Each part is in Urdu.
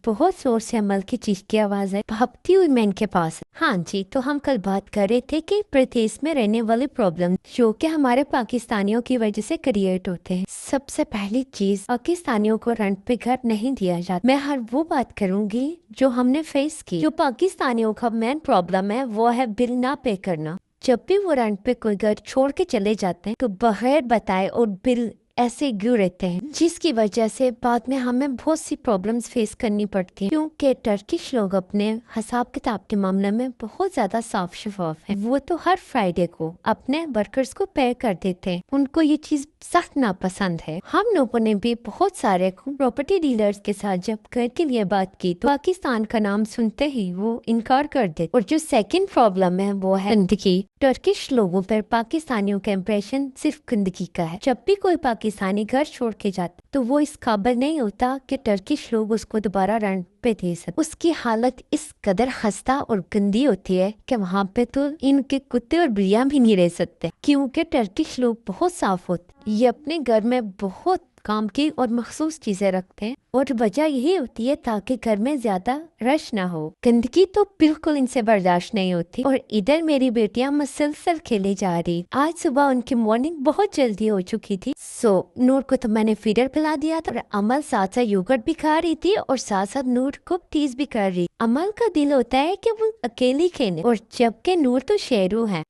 بہت زور سے عمل کی چیخ کی آواز ہے بھپتی ہوئی مین کے پاس۔ ہاں جی، تو ہم کل بات کر رہے تھے کہ پردیش میں رہنے والی پرابلم جو کہ ہمارے پاکستانیوں کی وجہ سے کریٹ ہوتے ہیں۔ سب سے پہلی چیز، پاکستانیوں کو رینٹ پہ گھر نہیں دیا جاتا۔ میں ہر وہ بات کروں گی جو ہم نے فیس کی۔ جو پاکستانیوں کا مین پرابلم ہے وہ ہے بل نہ پے کرنا۔ جب بھی وہ رینٹ پہ کوئی گھر چھوڑ کے چلے جاتے ہیں تو بغیر بتائے اور بل ایسے گیو رہتے ہیں، جس کی وجہ سے بعد میں ہمیں بہت سی پرابلمز فیس کرنی پڑتی ہیں، کیونکہ ٹرکش لوگ اپنے حساب کتاب کے معاملے میں بہت زیادہ صاف شفاف ہیں۔ وہ تو ہر فرائیڈے کو اپنے ورکرز کو پے کر دیتے ہیں۔ ان کو یہ چیز سخت ناپسند ہے۔ ہم لوگوں نے بھی بہت سارے پراپرٹی ڈیلرز کے ساتھ جب گھر کے لیے بات کی تو پاکستان کا نام سنتے ہی وہ انکار کر دیتے۔ اور جو سیکنڈ پرابلم ہے وہ ہے گندگی۔ ٹرکش لوگوں پر پاکستانیوں کا امپریشن صرف گندگی کا ہے۔ جب بھی کوئی پاکستانی گھر چھوڑ کے جاتا تو وہ اس قابل نہیں ہوتا کہ ٹرکش لوگ اس کو دوبارہ رینٹ پہ دے سکتے۔ اس کی حالت اس قدر خستہ اور گندی ہوتی ہے کہ وہاں پہ تو ان کے کتے اور بلیاں بھی نہیں رہ سکتے، کیونکہ ٹرکش لوگ بہت صاف ہوتے۔ یہ اپنے گھر میں بہت کام کی اور مخصوص چیزیں رکھتے ہیں، اور وجہ یہی ہوتی ہے تاکہ گھر میں زیادہ رش نہ ہو۔ گندگی تو بالکل ان سے برداشت نہیں ہوتی۔ اور ادھر میری بیٹیاں مسلسل کھیلے جا رہی۔ آج صبح ان کی مارننگ بہت جلدی ہو چکی تھی، نور کو تو میں نے فیڈر پلا دیا تھا، اور عمل ساتھ ساتھ یوگرٹ بھی کھا رہی تھی اور ساتھ ساتھ نور کو ٹیز بھی کر رہی۔ عمل کا دل ہوتا ہے کہ وہ اکیلی کھیلے، اور جبکہ نور تو شیرو ہے،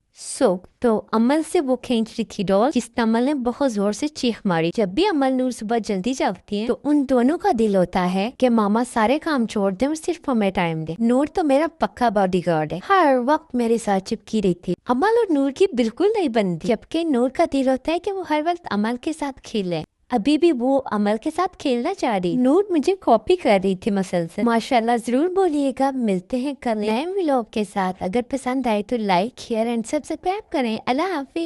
تو عمل سے وہ کھینچ رہی تھی ڈال، جس نے عمل نے بہت زور سے چیخ ماری۔ جب بھی عمل نور صبح جلدی جاگتی ہیں تو ان دونوں کا دل ہوتا ہے کہ ماما سارے کام چھوڑ دیں اور صرف ہمیں ٹائم دے۔ نور تو میرا پکا باڈی گارڈ ہے، ہر وقت میرے ساتھ چپکی رہی تھی۔ عمل اور نور کی بالکل نہیں بنتی، جبکہ نور کا دل ہوتا ہے کہ وہ ہر وقت عمل کے ساتھ کھیلے۔ ابھی بھی وہ عمل کے ساتھ کھیلنا چاہ رہی۔ نور مجھے کاپی کر رہی تھی مسلسل۔ ماشاءاللہ، ضرور بولیے گا۔ ملتے ہیں کل نئے ولاگ کے ساتھ۔ اگر پسند آئے تو لائک، شیئر اینڈ سبسکرائب کریں۔ اللہ حافظ۔